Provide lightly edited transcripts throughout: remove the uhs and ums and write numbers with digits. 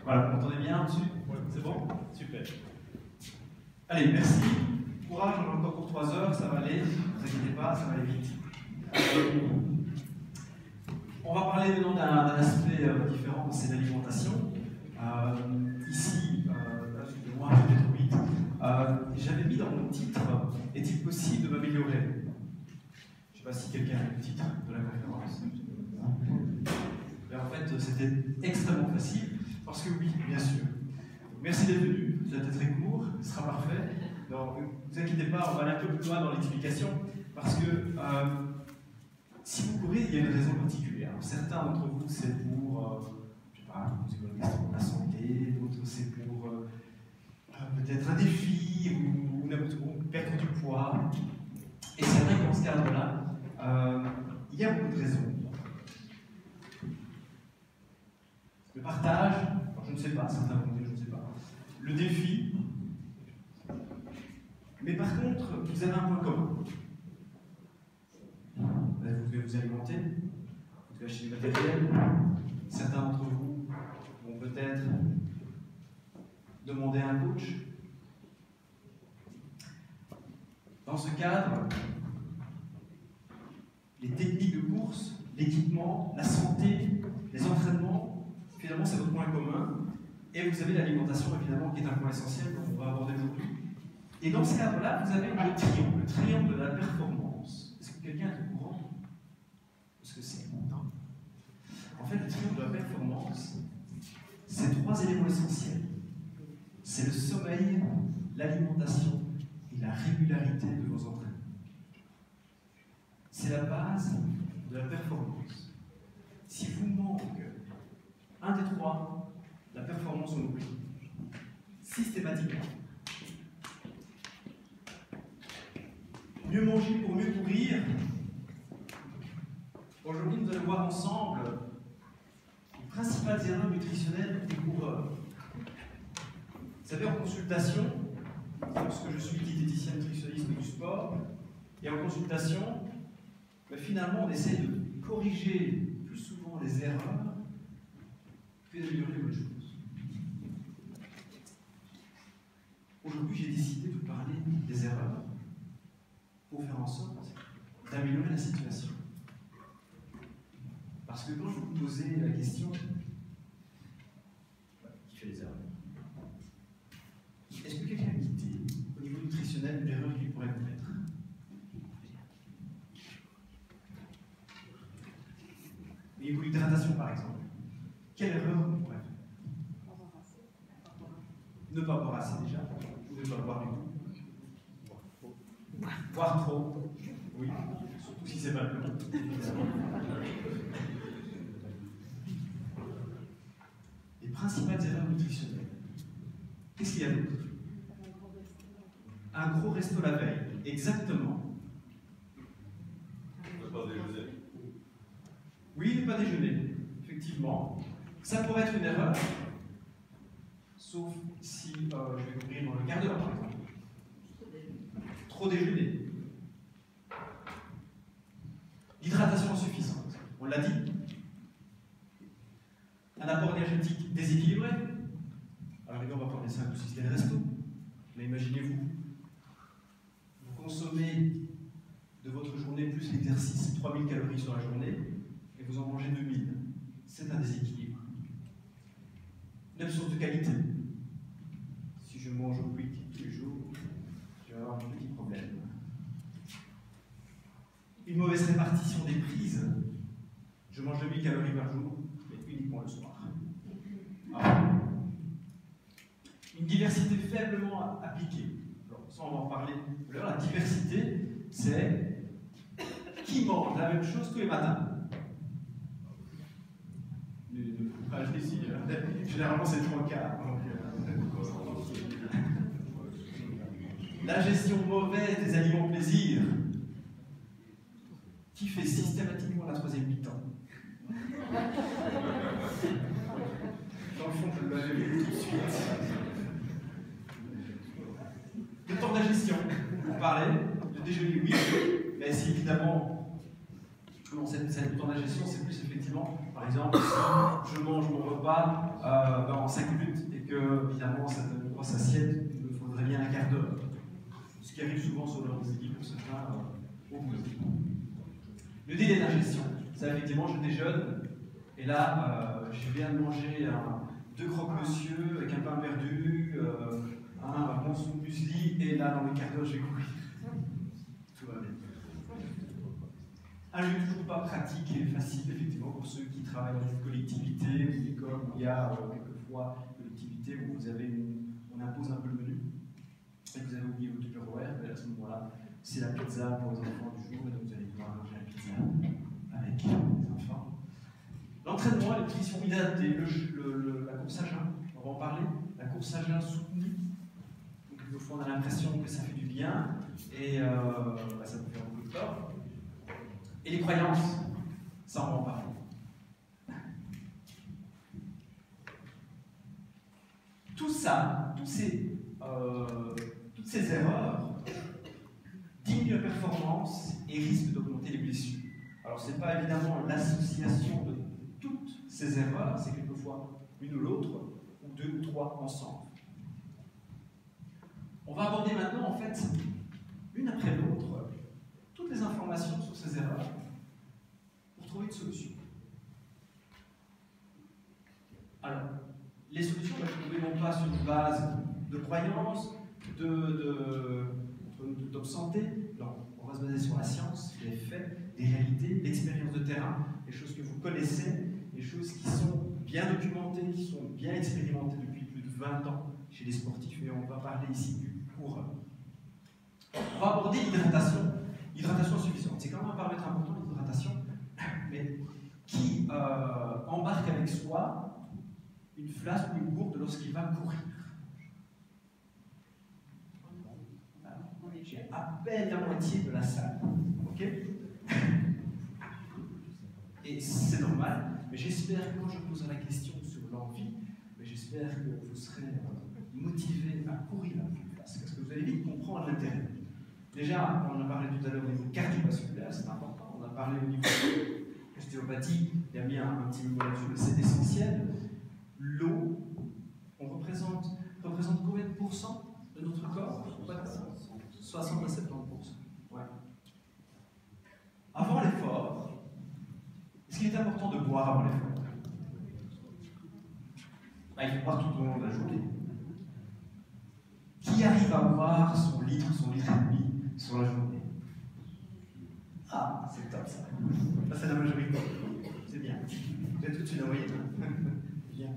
Voilà, vous m'entendez bien dessus? C'est bon? Super. Allez, merci. Courage, on a encore pour 3 heures, ça va aller. Ne vous inquiétez pas, ça va aller vite. On va parler maintenant d'un aspect différent, c'est l'alimentation. Ici, excusez-moi, je vais trop vite. J'avais mis dans mon titre « Est-il possible de m'améliorer ?» Je ne sais pas si quelqu'un a le titre de la conférence. Mais en fait, c'était extrêmement facile, parce que oui, bien sûr. Merci d'être venu, ça a été très court, ce sera parfait. Donc, ne vous inquiétez pas, on va aller un peu plus loin dans l'explication, parce que si vous courez, il y a une raison particulière. Certains d'entre vous, c'est pour, je ne sais pas, vous économisez pour la santé, d'autres c'est pour peut-être un défi ou perdre du poids. Et c'est vrai que dans ce cadre-là, il y a beaucoup de raisons. Le partage, alors je ne sais pas, certains vont dire je ne sais pas. Le défi, mais par contre, vous avez un point commun. Vous devez vous alimenter, vous devez acheter du matériel. Certains d'entre vous vont peut-être demander un coach. Dans ce cadre, les techniques de course, l'équipement, la santé, les entraînements, finalement c'est votre point commun. Et vous avez l'alimentation évidemment qui est un point essentiel qu'on va aborder aujourd'hui. Et dans ce cadre-là, vous avez le triangle de la performance. Est-ce que quelqu'un est au courant de ce que c'est? En fait, le triangle de la performance, c'est 3 éléments essentiels. C'est le sommeil, l'alimentation et la régularité de vos entraînements. C'est la base de la performance. Si vous manque un des 3, la performance on oublie. Systématiquement. Mieux manger pour mieux courir. Aujourd'hui, nous allons voir ensemble les principales erreurs nutritionnelles des coureurs. Vous savez, en consultation, lorsque je suis diététicien nutritionniste du sport, et en consultation, finalement, on essaie de corriger plus souvent les erreurs que d'améliorer les bonnes choses. Aujourd'hui, j'ai décidé de vous parler des erreurs pour faire en sorte d'améliorer la situation. Parce que quand je vous posais la question, qui fait les erreurs? Est-ce que quelqu'un a quitté au niveau nutritionnel l'erreur qu'il pourrait commettre? Au niveau de l'hydratation, par exemple, quelle erreur on pourrait faire? Ne pas boire assez déjà, ou ne pas boire du tout. Boire trop, oui, surtout si c'est pas le cas. Les principales erreurs nutritionnelles. Qu'est-ce qu'il y a d'autre? Un gros resto la veille, exactement. Ne pas déjeuner. Oui, ne pas déjeuner, effectivement. Ça pourrait être une erreur, sauf si je vais courir dans le quart d'heure, par exemple. Trop déjeuner. L'hydratation insuffisante, on l'a dit. Un apport énergétique déséquilibré. Alors, on va prendre les 5 ou 6 des restos. Mais imaginez-vous, vous consommez de votre journée plus l'exercice 3000 calories sur la journée et vous en mangez 2000. C'est un déséquilibre. Une absence de qualité. Si je mange au quick tous les jours, je vais avoir un petit problème. Une mauvaise répartition des prises. Je mange 2000 calories par jour, mais uniquement le soir. Une diversité faiblement appliquée. Alors, ça, on va en parler tout à l'heure. La diversité, c'est qui mange la même chose tous les matins. Généralement, c'est 3 quarts. La gestion mauvaise des aliments plaisir. Qui fait systématiquement la 3e mi-temps? Dans le fond, je l'avais vu tout de suite. Le temps de la gestion, vous parlez, le déjeuner, oui, mais c'est évidemment, non, le temps de la gestion, c'est plus effectivement, par Par exemple, si je mange mon repas en 5 minutes et que, évidemment, cette grosse assiette, il me faudrait bien un quart d'heure. Ce qui arrive souvent sur l'heure du midi pour certains au boulot. Le délai d'ingestion, ça effectivement, je déjeune, et là, je viens de manger 2 croque-monsieur avec un pain perdu, un bon son muesli, et là, dans les quarts d'heure, je vais courir. Tout va bien. Un lieu toujours pas pratique et facile, effectivement, pour ceux qui travaillent dans une collectivité ou une école où il y a quelquefois une collectivité où on impose un peu le menu, et que vous avez oublié votre Tupperware, et à ce moment-là, c'est la pizza pour les enfants du jour, et donc vous allez pouvoir manger la pizza avec les enfants. L'entraînement, les conditions hydratées, la course à jeun, on va en parler, la course à jeun soutenue. Donc, quelquefois, on a l'impression que ça fait du bien, et ça nous fait beaucoup de tort. Et les croyances, ça on va en parler. Tout ça, toutes ces erreurs diminuent la performance et risquent d'augmenter les blessures. Alors ce n'est pas évidemment l'association de toutes ces erreurs, c'est quelquefois une ou l'autre, ou 2 ou 3 ensemble. On va aborder maintenant en fait, une après l'autre, toutes les informations sur ces erreurs pour trouver une solution. Alors, les solutions, on va les trouver non pas sur une base de croyances, de top santé, non, on va se baser sur la science, les faits, les réalités, l'expérience de terrain, les choses que vous connaissez, les choses qui sont bien documentées, qui sont bien expérimentées depuis plus de 20 ans chez les sportifs, et on va parler ici du coureur. On va aborder l'hydratation. Hydratation suffisante. C'est quand même un paramètre important, l'hydratation, mais qui embarque avec soi une flasque ou une gourde lorsqu'il va courir. J'ai à peine la moitié de la salle. Ok? Et c'est normal, mais j'espère que quand je poserai la question sur l'envie, j'espère que vous serez motivé à courir la flasque, parce que vous allez vite comprendre l'intérêt. Déjà, on en a parlé tout à l'heure au niveau cardiovasculaire, c'est important. On a parlé au niveau de l'ostéopathie, il y a mis un petit mot là-dessus, mais c'est essentiel. L'eau, on représente combien de pourcents de notre corps? 60 à 70%. Ouais. Avant l'effort, est-ce qu'il est important de boire avant l'effort? Il faut boire tout au long de la journée. Qui arrive à boire son litre et demi sur la journée? Ah, c'est top ça. Ça, c'est la majorité. C'est bien. Vous êtes tout de suite envoyé. Bien.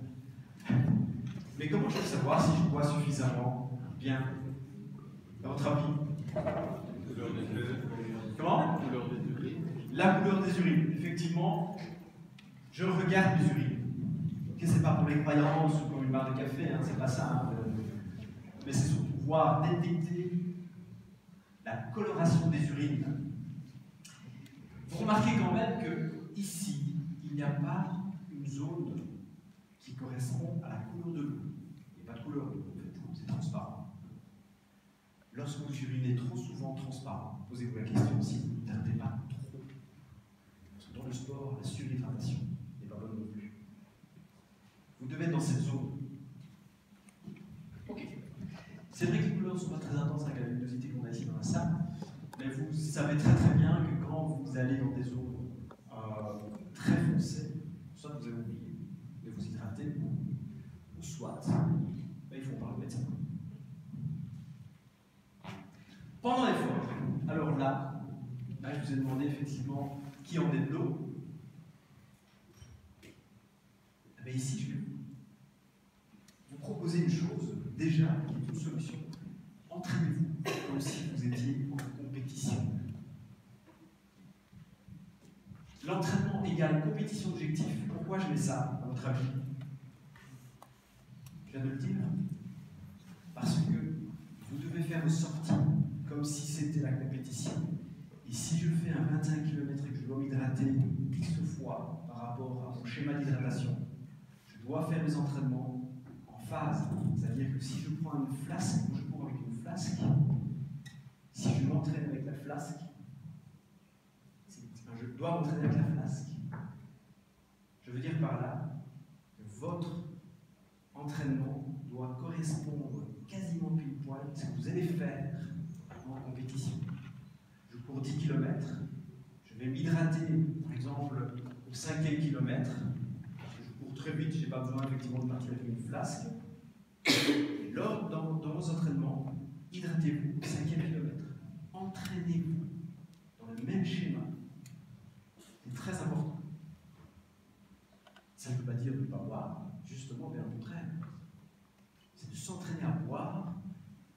Mais comment je peux savoir si je bois suffisamment bien? À votre avis? Comment? La couleur des urines. Effectivement, je regarde mes urines. Ok, c'est pas pour les croyances ou comme une barre de café, hein, c'est pas ça. Mais c'est surtout pouvoir détecter la coloration des urines. Vous remarquez quand même que ici, il n'y a pas une zone qui correspond à la couleur de l'eau. Il n'y a pas de couleur de l'eau, en fait, c'est transparent. Lorsque vous urinez trop souvent transparent, posez-vous la question si vous n'hydratez pas trop. Parce que dans le sport, la surhydratation n'est pas bonne non plus. Vous devez être dans cette zone. Ok. C'est vrai que les couleurs ne sont pas très intenses avec la luminosité qu'on a ici dans la salle, mais vous savez très très bien que quand vous allez dans des zones très foncées, soit vous avez oublié de vous hydrater, ou soit il faut en parler au médecin. Pendant l'effort, alors là, je vous ai demandé effectivement qui en est de l'eau. Mais ici, je vais vous proposer une chose, déjà, qui est une solution. Entraînez-vous comme si vous étiez en compétition. L'entraînement égale compétition objectif. Pourquoi je mets ça, à votre avis? Je viens de le dire. Parce que vous devez faire vos sorties comme si c'était la compétition. Et si je fais un 25 km et que je dois m'hydrater X fois par rapport à mon schéma d'hydratation, je dois faire mes entraînements en phase. C'est-à-dire que si je prends une flasque, je cours avec une flasque, si je m'entraîne avec la flasque, je dois m'entraîner avec la flasque. Je veux dire par là que votre entraînement doit correspondre quasiment pile poil à ce que vous allez faire en compétition. Je cours 10 km, je vais m'hydrater, par exemple, au 5e kilomètre, parce que je cours très vite, je n'ai pas besoin effectivement de partir avec une flasque. Dans vos entraînements, hydratez-vous au 5e kilomètre. Entraînez-vous dans le même schéma. C'est très important. Ça ne veut pas dire de ne pas boire, justement, bien au contraire. C'est de s'entraîner à boire,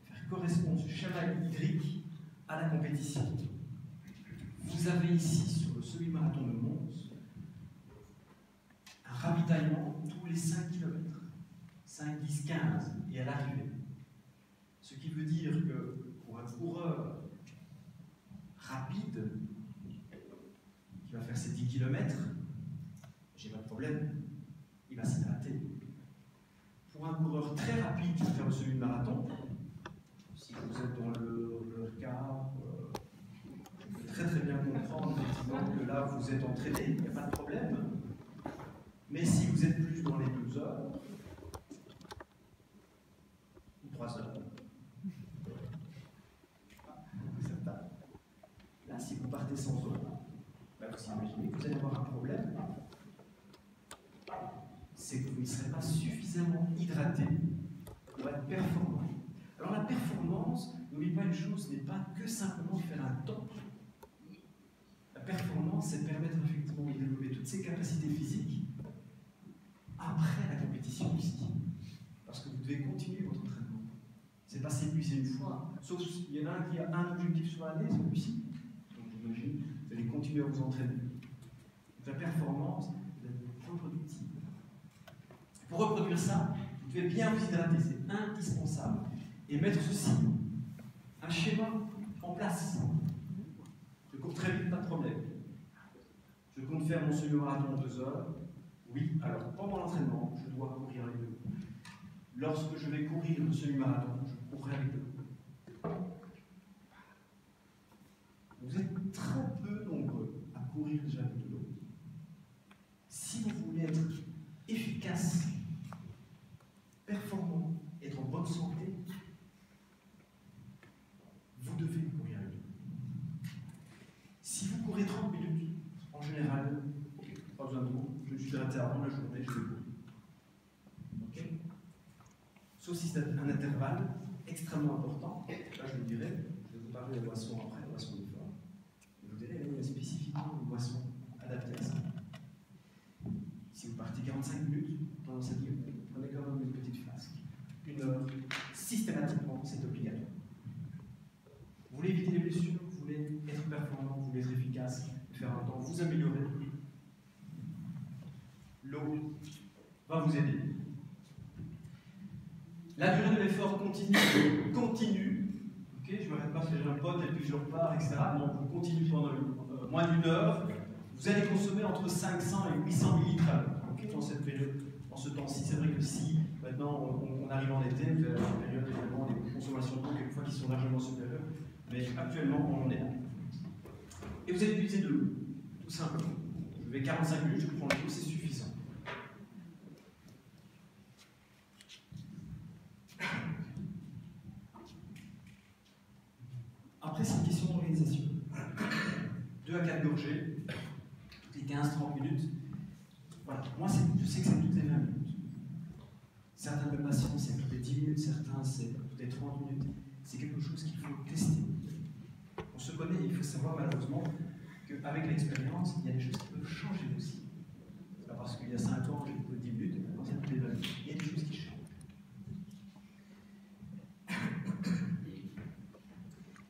faire correspondre ce schéma hydrique à la compétition. Vous avez ici, sur le semi-marathon de Mons, un ravitaillement tous les 5 km. 5, 10, 15, et à l'arrivée. Ce qui veut dire que pour un coureur rapide, qui va faire ses 10 km, j'ai pas de problème, il va s'hydrater. Pour un coureur très rapide qui va faire le semi-marathon, si vous êtes dans le cas, je peux très bien comprendre effectivement que là vous êtes entraîné, il n'y a pas de problème. Mais si vous êtes plus dans les 2 heures, 3 heures. Là, si vous partez sans eau, vous imaginez que vous allez avoir un problème. C'est que vous ne serez pas suffisamment hydraté pour être performant. Alors la performance, n'oubliez pas une chose, n'est pas que simplement de faire un temps. La performance, c'est de permettre effectivement de développer toutes ses capacités physiques après la compétition aussi. Parce que vous devez continuer votre entraînement. C'est pas s'épuiser une fois, sauf il y en a un qui a un objectif sur l'année, celui-ci. Donc j'imagine, vous allez continuer à vous entraîner. Donc la performance, vous allez être reproductive. Pour reproduire ça, vous devez bien vous hydrater, c'est indispensable. Et mettre ceci, un schéma en place. Je cours très vite, pas de problème. Je compte faire mon semi-marathon en 2 heures. Oui, alors pendant l'entraînement, je dois courir avec l'eau. Lorsque je vais courir le semi-marathon, je courrai avec l'eau. Vous êtes très peu nombreux à courir déjà avec de l'eau. Si vous voulez être efficace, performant, être en bonne santé, vous devez courir avec l'eau. Si vous courez 30 minutes, en général, pas besoin d'eau, je suis hydraté avant la journée, je vais courir. Ok? Sauf si c'est un intervalle extrêmement important, là je vous dirais, je vais vous parler de boissons après, de boissons d'effort. Je vous dirai spécifiquement une boisson adaptée à ça. Si vous partez 45 minutes pendant cette nuit, prenez quand même une petite flasque. 1 heure, systématiquement, c'est obligatoire. Vous voulez éviter les blessures, vous voulez être performant, vous voulez être efficace, faire un temps, vous améliorer. L'eau va vous aider. La durée de l'effort continue. Okay, je ne m'arrête pas parce que j'ai un pote et puis je repars, etc. Non, vous continuez pendant moins d'1 heure. Vous allez consommer entre 500 et 800 ml à l'heure. Okay, dans cette période, dans ce temps-ci, c'est vrai que si maintenant on arrive en été, vous avez une période également des consommations d'eau quelquefois qui sont largement supérieures, mais actuellement on en est là. Et vous allez utiliser de l'eau, tout simplement. Je vais 45 minutes, je prends l'eau, c'est suffisant. Après, c'est une question d'organisation. 2 à 4 gorgées, toutes les 15-30 minutes. Voilà, moi je sais que c'est toutes les 20 minutes. Certains de mes patients, c'est toutes les 10 minutes, certains, c'est toutes les 30 minutes. C'est quelque chose qu'il faut tester. On se connaît, il faut savoir malheureusement qu'avec l'expérience, il y a des choses qui peuvent changer aussi. C'est pas parce qu'il y a 5 ans, j'ai toutes les 10 minutes, et maintenant c'est toutes les 20 minutes. Il y a des choses qui changent.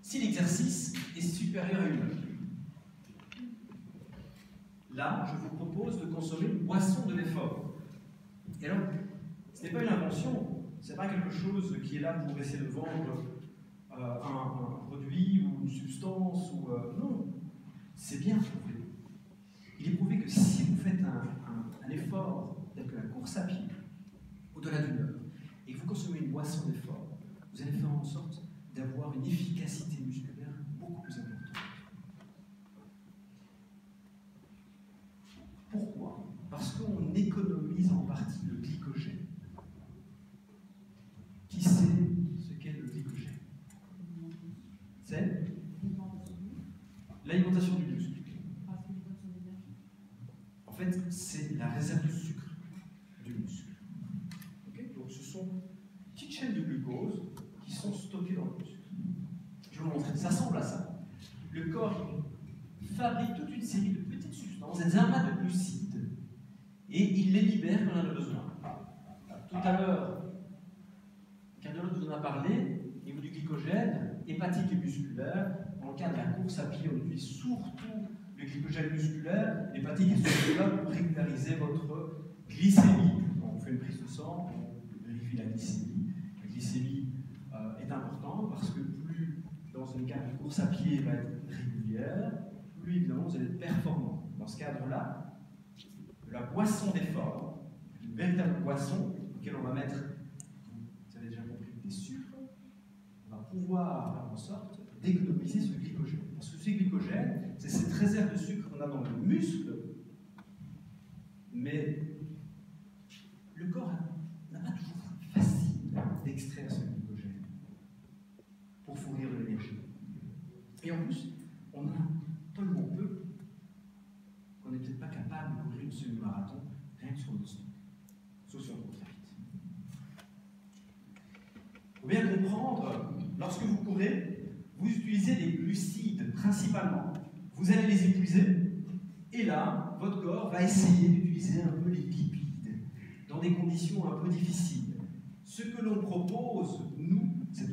Si l'exercice est supérieur à 1 heure, là, je vous propose de consommer une boisson de l'effort. Et alors, ce n'est pas une invention, ce n'est pas quelque chose qui est là pour essayer de vendre un produit ou une substance, ou non, c'est bien prouvé. Il est prouvé que si vous faites un effort tel que la course à pied, au-delà d'1 heure, et que vous consommez une boisson d'effort, vous allez faire en sorte d'avoir une efficacité musculaire beaucoup plus importante. Pourquoi? Parce qu'on économise en partie le glycogène. Qui sait ce qu'est le glycogène? C'est l'alimentation du muscle. En fait, c'est la réserve de sucre du muscle. Okay, donc ce sont des petites chaînes de glucose qui sont stockées dans le muscle. Je vais vous montrer, ça ressemble à ça. Le corps fabrique toute une série de petites substances, des amas de glucides, et il les libère quand on en a besoin. Tout à l'heure, Cardiologue vous en a parlé, au niveau du glycogène, hépatique et musculaire. Dans le cas de la course à pied, on utilise surtout le glycogène musculaire, l'hépatique et musculaire pour régulariser votre glycémie. On fait une prise de sang, on vérifie la glycémie. La glycémie est importante parce que plus, dans un cas de course à pied, va être régulière, plus évidemment vous allez être performant. Dans ce cadre-là, de la boisson d'effort, une véritable boisson auquel on va mettre, vous avez déjà compris, des sucres, on va pouvoir faire en sorte d'économiser ce glycogène. Parce que ce glycogène, c'est cette réserve de sucre qu'on a dans le muscle, mais le corps n'a pas toujours facile d'extraire ce glycogène pour fournir de l'énergie. Et en plus, on a tellement peu qu'on n'est peut-être pas capable de courir une semi-marathon rien que sur notre stock, sauf si on court très vite. Il faut bien comprendre, lorsque vous courez, vous utilisez des glucides principalement, vous allez les épuiser, et là, votre corps va essayer d'utiliser un peu les lipides dans des conditions un peu difficiles. Ce que l'on propose, nous, c'est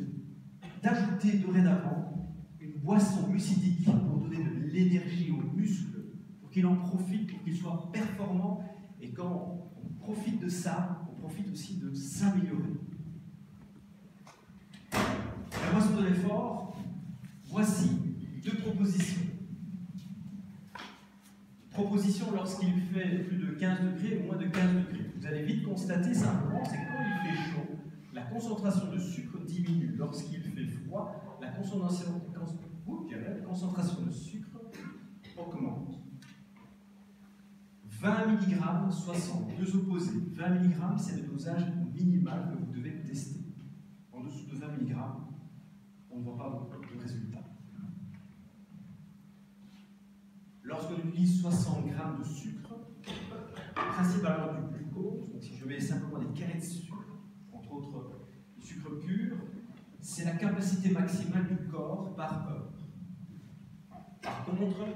d'ajouter dorénavant une boisson glucidique pour donner de l'énergie aux muscles, pour qu'il en profite, pour qu'il soit performant, et quand on profite de ça, on profite aussi de s'améliorer. La boisson de l'effort, voici deux propositions. Proposition lorsqu'il fait plus de 15 degrés ou moins de 15 degrés. Vous allez vite constater simplement, c'est que quand il fait chaud, la concentration de sucre diminue. Lorsqu'il fait froid, la concentration de sucre augmente. 20 mg, 60, deux opposés. 20 mg, c'est le dosage minimal que vous devez tester. En dessous de 20 mg, on ne voit pas de résultat. Lorsqu'on utilise 60 g de sucre, principalement du glucose, donc si je mets simplement des carrés de sucre, entre autres du sucre pur, c'est la capacité maximale du corps par heure. Par contre,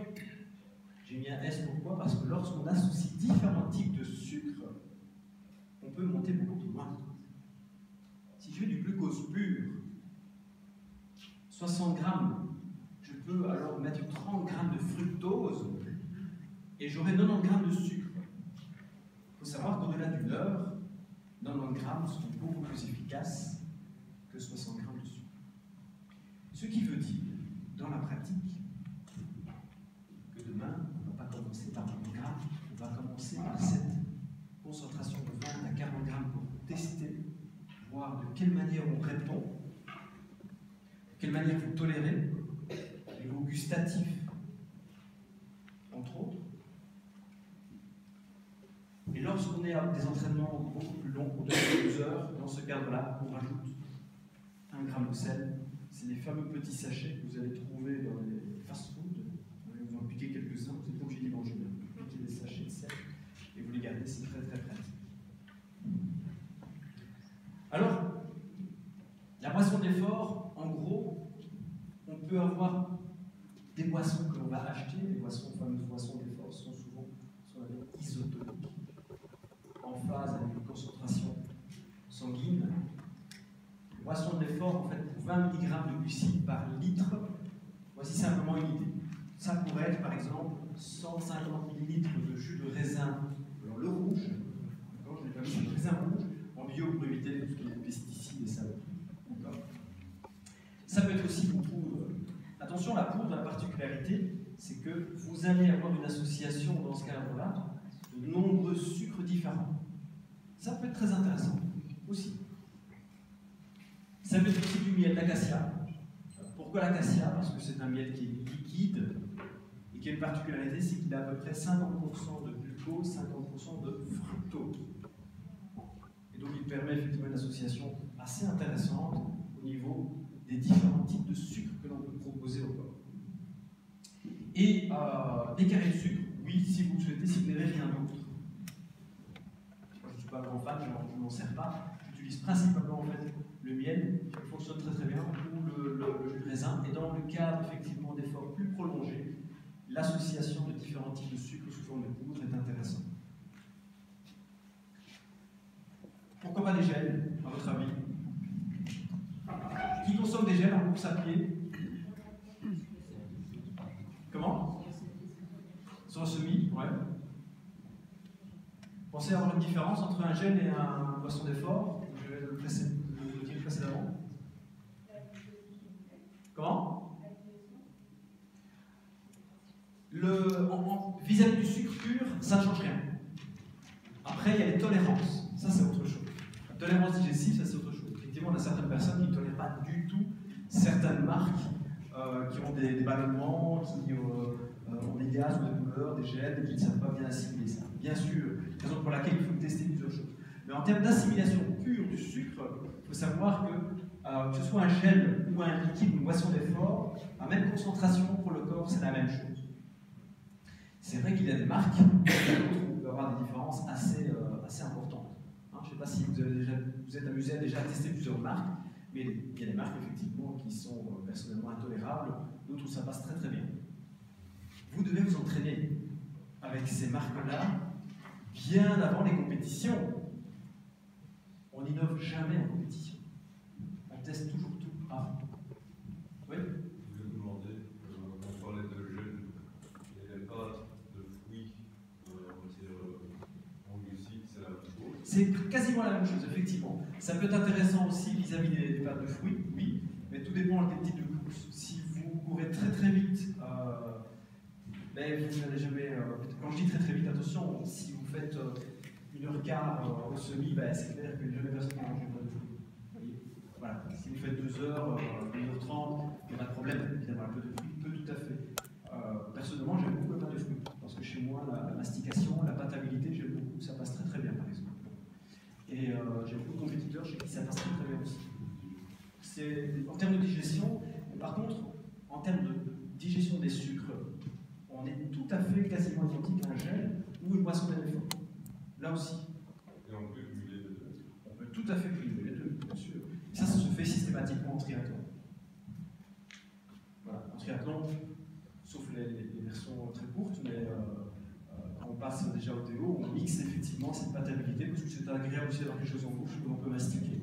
j'ai mis un S, pourquoi? Parce que lorsqu'on associe différents types de sucre, on peut monter beaucoup plus loin. Si je fais du glucose pur, 60 grammes, je peux alors mettre 30 grammes de fructose et j'aurai 90 grammes de sucre. Il faut savoir qu'au-delà d'une heure, 90 grammes sont beaucoup plus efficaces que 60 grammes de sucre. Ce qui veut dire, dans la pratique, que demain, on ne va pas commencer par 90 grammes, on va commencer par cette concentration de 20 à 40 grammes pour tester, voir de quelle manière on répond, de quelle manière vous tolérez, au niveau gustatif, entre autres. Et lorsqu'on est à des entraînements beaucoup plus longs, au-delà de 12 heures, dans ce cadre-là, on rajoute 1 gramme de sel. C'est les fameux petits sachets que vous allez trouver dans les fast-food. On va vous en piquer quelques-uns, vous n'êtes pas obligé d'y manger. Vous piquez des sachets de sel et vous les gardez, c'est très très pratique. Alors, la boisson d'effort, en gros, on peut avoir des boissons que l'on va acheter. Les fameuses boissons d'effort sont souvent isotoniques, en phase avec une concentration sanguine. Les boissons d'effort, en fait, pour 20 mg de glucides par litre, voici simplement une idée. Ça pourrait être, par exemple, 150 ml de jus de raisin, alors le rouge, quand je n'ai pas mis le raisin rouge, en bio pour éviter tout ce qui est pesticides et saloperies. Ça peut être aussi une poudre. Attention, la poudre, la particularité, c'est que vous allez avoir une association dans ce cadre-là de nombreux sucres différents. Ça peut être très intéressant aussi. Ça peut être aussi du miel d'acacia. Pourquoi l'acacia? Parce que c'est un miel qui est liquide et qui a une particularité, c'est qu'il a à peu près 50% de glucose, 50% de fructose. permet effectivement une association assez intéressante au niveau des différents types de sucre que l'on peut proposer au corps. Et des carrés de sucre, oui, si vous le souhaitez, si vous n'avez rien d'autre. Je ne suis pas un grand fan, je n'en sers pas. J'utilise principalement en fait le miel, qui fonctionne très très bien, ou le jus de raisin. Et dans le cadre effectivement d'efforts plus prolongés, l'association de différents types de sucre sous forme de poudre est intéressante. Pourquoi pas des gels, à votre avis? Qui consomme des gels en course à pied? Comment? Sur un semi, ouais. Pensez avoir une différence entre un gel et un boisson d'effort? Je vais le dire précédemment. Comment? Vis-à-vis du sucre pur, ça ne change rien. Après, il y a les tolérances. Ça, c'est autre chose. La tolérance digestive, ça, c'est autre chose. Effectivement, on a certaines personnes qui ne tolèrent pas du tout certaines marques qui ont des ballonnements, qui ont des gaz ou des douleurs, des gels, et qui ne savent pas bien assimiler ça. Bien sûr, raison pour laquelle il faut tester plusieurs choses. Mais en termes d'assimilation pure du sucre, il faut savoir que ce soit un gel ou un liquide ou une boisson d'effort, à même concentration pour le corps, c'est la même chose. C'est vrai qu'il y a des marques, où on peut avoir des différences assez importantes. Hein, je ne sais pas si vous êtes amusé déjà à tester plusieurs marques, mais il y a des marques effectivement qui sont personnellement intolérables, d'autres où ça passe très très bien. Vous devez vous entraîner avec ces marques-là bien avant les compétitions. On n'innove jamais en compétition. On teste toujours tout avant. Oui? Je voulais vous demander, on parlait de gel, il n'y avait pas de fruits, en glucides, c'est la même chose. C'est quasiment la même chose, effectivement. Ça peut être intéressant aussi vis-à-vis des pâtes de fruits, oui, mais tout dépend des types de course. Si vous courez très très vite, mais vous n'allez jamais. Quand je dis très très vite, attention, si vous faites 1h15 au semi, c'est clair que jamais personne ne mange de pâtes de fruits. Voilà. Si vous faites 2h, 1h30, il n'y a pas de problème, évidemment, un peu de fruits peut tout à fait. Personnellement, j'aime beaucoup le pâte de fruits, parce que chez moi, la mastication, la pâtabilité, j'aime beaucoup, ça passe très très bien par exemple. Et j'ai beaucoup de compétiteurs chez qui ça passe très très bien aussi. C'est en termes de digestion, par contre, en termes de digestion des sucres, on est tout à fait quasiment identique à un gel ou une boisson d'effort. Là aussi. Et on peut cumuler les deux. On peut tout à fait cumuler les deux, bien sûr. Et ça se fait systématiquement en triathlon. Voilà, en triathlon, sauf les versions très courtes, mais quand on passe déjà au théo, on mixe effectivement cette pâtabilité parce que c'est agréable aussi d'avoir quelque chose en bouche que l'on peut mastiquer.